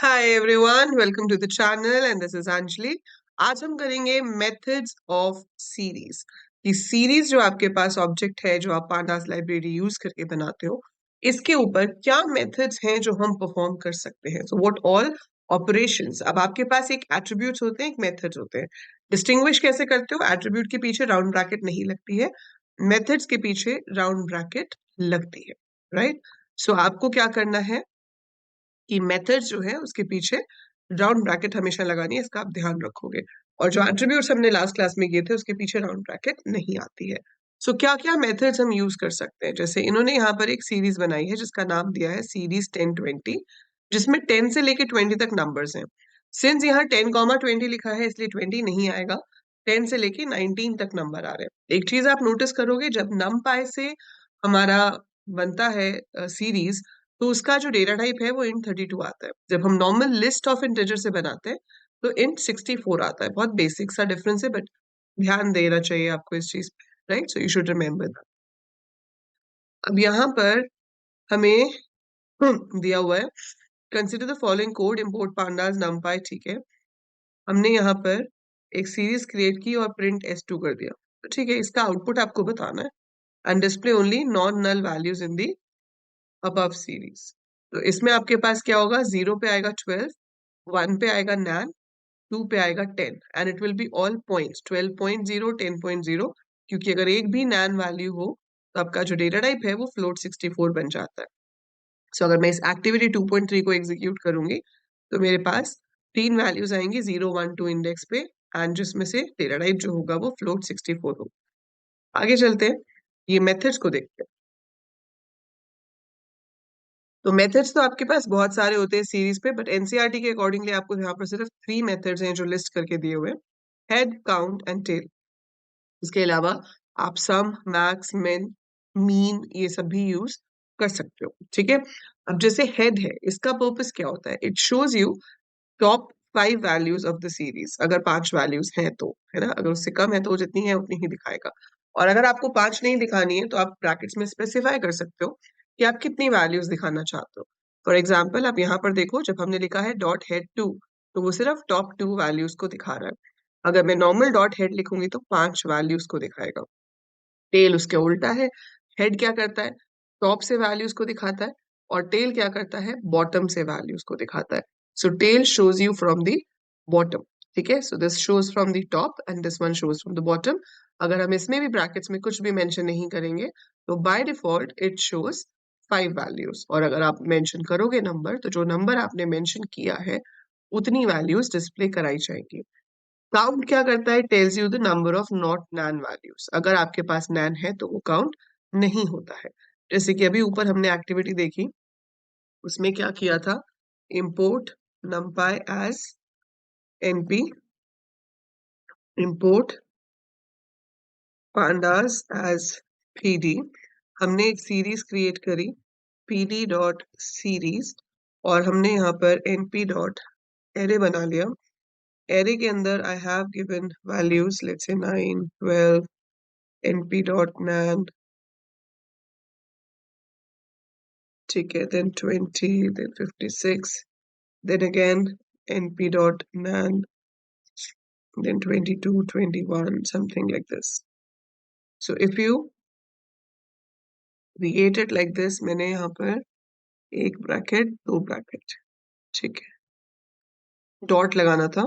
Hi everyone, welcome to the channel and this is Anjali. आज हम करेंगे मेथड्स ऑफ सीरीज। ये सीरीज जो आपके पास ऑब्जेक्ट है, जो आप पांडास लाइब्रेरी यूज करके बनाते हो, इसके ऊपर क्या मेथड्स हैं जो हम परफॉर्म कर सकते हैं। So what all operations. अब आपके पास एक एट्रीब्यूट्स होते हैं, एक मेथड्स होते हैं। डिस्टिंग्विश कैसे करते हो? एट्रीब्यूट के पीछे राउंड ब्रैकेट नहीं लगती है, मेथड्स के पीछे राउंड ब्रैकेट लगती है, राइट? सो आपको क्या करना है कि मेथड जो है उसके पीछे राउंड ब्रैकेट हमेशा लगानी है, इसका आप ध्यान रखोगे। और जो एट्रीब्यूट्स हमने लास्ट क्लास में किए थे उसके पीछे राउंड ब्रैकेट नहीं आती है। सो क्या क्या मेथड्स हम यूज कर सकते हैं? जैसे इन्होंने यहाँ पर एक सीरीज बनाई है जिसका नाम दिया है सीरीज 1020, जिसमें 10 से लेके 20 तक नंबर्स हैं। सिंस यहाँ 10, 20 लिखा है इसलिए 20 नहीं आएगा, 10 से लेके 19 तक नंबर आ रहे हैं। एक चीज आप नोटिस करोगे, जब NumPy से हमारा बनता है सीरीज, तो उसका जो डेटा टाइप है वो int32 आता है। जब हम नॉर्मल लिस्ट ऑफ इंटीजर से बनाते हैं तो int64 आता है। बहुत बेसिक सा डिफरेंस है, बट ध्यान देना चाहिए आपको इस चीज पे, right? So you should remember that. अब यहाँ पर हमें दिया हुआ है, consider the following code, import pandas numpy। ठीक है, हमने यहाँ पर एक सीरीज क्रिएट की और प्रिंट s2 कर दिया। तो ठीक है, इसका आउटपुट आपको बताना है, and display only non null values in the above series. तो इसमें आपके पास क्या होगा? 0 पे आएगा 12, 1 पे आएगा nan, 2 पे आएगा 10, and it will be all points 12.0, 10.0, क्योंकि अगर एक भी nan वैल्यू हो तो आपका जो डेटा टाइप है वो फ्लोट 64 बन जाता है। सो अगर मैं इस एक्टिविटी 2.3 को एग्जीक्यूट करूंगी तो मेरे पास तीन वैल्यूज आएंगी 0, 1, 2 इंडेक्स पे, एंड जिसमें से डेटा टाइप जो होगा वो फ्लोट 64 होगा। आगे चलते हैं, ये मेथड्स को देखते हैं। तो मेथड्स तो आपके पास बहुत सारे होते हैं सीरीज पे, बट एनसीईआरटी के अकॉर्डिंगली आपको यहाँ पर सिर्फ 3 मेथड्स हैं जो लिस्ट करके दिए हुए हैं: हेड, काउंट एंड टेल। इसके अलावा आप सम, मैक्स, मिन, मीन ये सब भी यूज कर सकते हो। ठीक है, अब जैसे हेड है, इसका पर्पस क्या होता है? It shows you top 5 values of the series. अगर 5 वैल्यूज हैं तो, है ना? अगर उससे कम है तो वो जितनी है उतनी ही दिखाएगा। और अगर आपको 5 नहीं दिखानी है तो आप ब्रैकेट्स में स्पेसिफाई कर सकते हो कि आप कितनी वैल्यूज दिखाना चाहते हो। फॉर एग्जाम्पल, आप यहाँ पर देखो, जब हमने लिखा है डॉट हेड 2, तो वो सिर्फ टॉप 2 वैल्यूज को दिखा रहा है। अगर मैं नॉर्मल डॉट हेड लिखूंगी तो 5 वैल्यूज को दिखाएगा। टेल उसके उल्टा है। हेड क्या करता है? टॉप से वैल्यूज को दिखाता है, और टेल क्या करता है? बॉटम से वैल्यूज को दिखाता है। So tail shows you from the bottom. ठीक है, so this shows from the top and this one shows from the bottom. अगर हम इसमें भी ब्रैकेट्स में कुछ भी मेंशन नहीं करेंगे तो by default it shows 5 values, और अगर आप मेंशन करोगे नंबर, तो जो नंबर आपने मेंशन किया है उतनी वैल्यूज डिस्प्ले कराई जाएंगी। काउंट क्या करता है? Tells you the number of not NaN values. अगर आपके पास नैन है तो वो काउंट नहीं होता है। जैसे कि अभी ऊपर हमने एक्टिविटी देखी, उसमें क्या किया था? Import numpy as np, import pandas as pd। हमने एक सीरीज क्रिएट करी pd डॉट सीरीज, और हमने यहाँ पर np डॉट एरे बना लिया। एरे के अंदर I have given values, let's say 9, 12, np dot nan, ठीक है, then 20, then 56, then again np dot nan, then 22, 21, something like this. So if you create it like this, मैंने यहाँ पर एक ब्रैकेट, दो ब्रैकेट, ठीक है, डॉट लगाना था,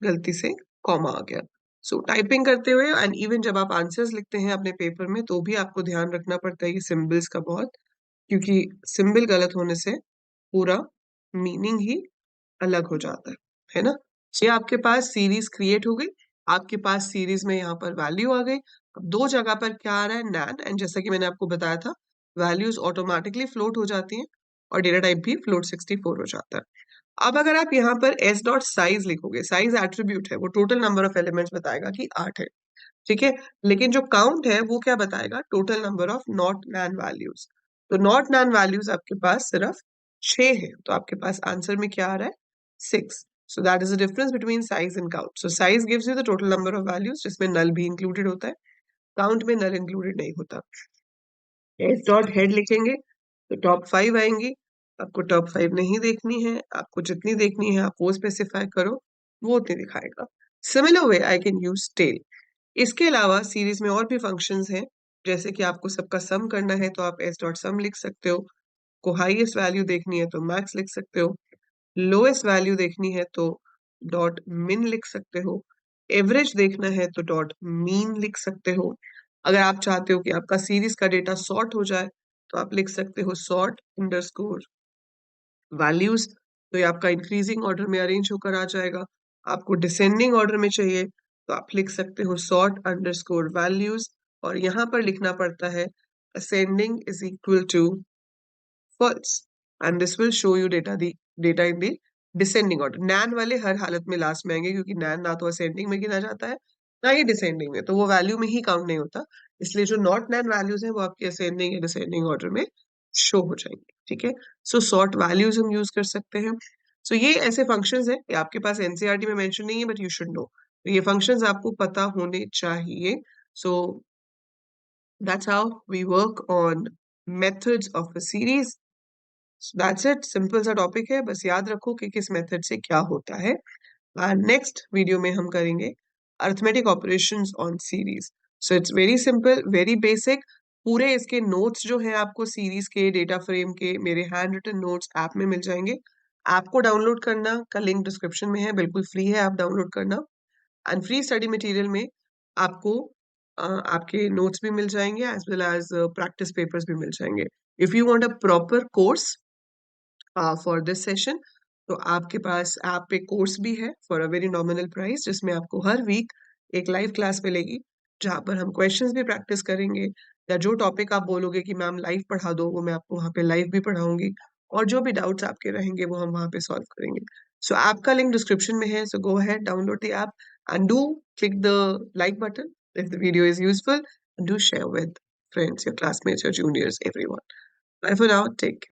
गलती से कॉमा आ गया। सो टाइपिंग करते हुए एंड इवन जब आप आंसर्स लिखते हैं अपने पेपर में, तो भी आपको ध्यान रखना पड़ता है ये सिंबल्स का बहुत, क्योंकि सिंबल गलत होने से पूरा मीनिंग ही अलग हो जाता है ना? ये आपके पास सीरीज क्रिएट हो गई, आपके पास सीरीज में यहाँ पर वैल्यू आ गई। अब दो जगह पर क्या आ रहा है? नैन, एंड जैसा कि मैंने आपको बताया था, वैल्यूज ऑटोमेटिकली फ्लोट हो जाती हैं और डेटा टाइप भी फ्लोट 64 हो जाता है। अब अगर आप यहाँ पर s डॉट साइज लिखोगे, साइज एट्रीब्यूट है, वो टोटल नंबर ऑफ एलिमेंट्स बताएगा कि 8 है, ठीक है। लेकिन जो काउंट है वो क्या बताएगा? Total number of not NaN values. तो नॉट नैन वैल्यूज आपके पास सिर्फ 6 है, तो आपके पास आंसर में क्या आ रहा है? 6। So that is the difference between size and count. So size gives you the total number of values जिसमें नल भी इंक्लूडेड होता है, काउंट में नल इंक्लूडेड नहीं होता। एस डॉट हेड लिखेंगे तो टॉप 5 आएंगी, आपको टॉप 5 नहीं देखनी है, आपको जितनी देखनी है आप वो स्पेसिफाई करो, वो उतनी दिखाएगा। Similar way I can use tail. इसके अलावा सीरीज में और भी फंक्शंस हैं, जैसे कि आपको सबका सम करना है तो आप एस डॉट सम लिख सकते हो, को हाईएस्ट वैल्यू देखनी है तो मैक्स लिख सकते हो, लोएस्ट वैल्यू देखनी है तो डॉट मिन लिख सकते हो, एवरेज देखना है तो डॉट मीन लिख सकते हो। अगर आप चाहते हो कि आपका सीरीज का डेटा सॉर्ट हो जाए तो आप लिख सकते हो सॉर्ट अंडरस्कोर वैल्यूज, तो ये आपका इंक्रीजिंग ऑर्डर में अरेंज होकर आ जाएगा। आपको डिसेंडिंग ऑर्डर में चाहिए तो आप लिख सकते हो सॉर्ट अंडरस्कोर वैल्यूज, और यहाँ पर लिखना पड़ता है ascending is equal to false, and this will show you data in the descending order। नैन वाले हर हालत में लास्ट में आएंगे, क्योंकि नैन ना तो असेंडिंग में गिना जाता है ना ही डिसेंडिंग में, तो वो वैल्यू में ही काउंट नहीं होता। इसलिए जो नॉट नैन वैल्यूज हैं वो आपके असेंडिंग या डिसेंडिंग ऑर्डर में शो हो जाएंगे। ठीक है, सो सॉर्ट वैल्यूज हम यूज कर सकते हैं। सो ये ऐसे फंक्शंस हैं, ये आपके पास एनसीईआरटी में मेंशन नहीं है बट यू शुड नो, ये फंक्शंस आपको पता होने चाहिए। So that's how we work on methods of a series. That's it, simple सा टॉपिक है, बस याद रखो कि किस मेथड से क्या होता है। नेक्स्ट वीडियो में हम करेंगे arithmetic operations on series. So it's very simple, very basic. पूरे इसके नोट्स जो हैं आपको सीरीज के डेटा फ्रेम के मेरे हैंड रिटन नोट्स ऐप में मिल जाएंगे। ऐप को डाउनलोड करना का लिंक डिस्क्रिप्शन में है, बिल्कुल फ्री है, आप डाउनलोड करना। एंड फ्री स्टडी मटेरियल में आपको आपके नोट्स भी मिल जाएंगे as well as practice papers भी मिल जाएंगे। If you want a proper course for this session, तो आपके पास ऐप पे कोर्स भी है for a very nominal price, जिसमें आपको हर वीक एक लाइव क्लास मिलेगी, जहाँ पर हम क्वेश्चंस भी प्रैक्टिस करेंगे, या जो टॉपिक आप बोलोगे कि मैम लाइव पढ़ा दो वो मैं आपको वहाँ पे लाइव भी पढ़ाऊंगी, और जो भी डाउट्स आपके रहेंगे वो हम वहाँ पे सॉल्व करेंगे। सो ऐप का लिंक डिस्क्रिप्शन में है, so go ahead, download the app and do click the like button if the video is useful, and do share with friends, your classmates, your juniors, everyone. Bye for now, take care.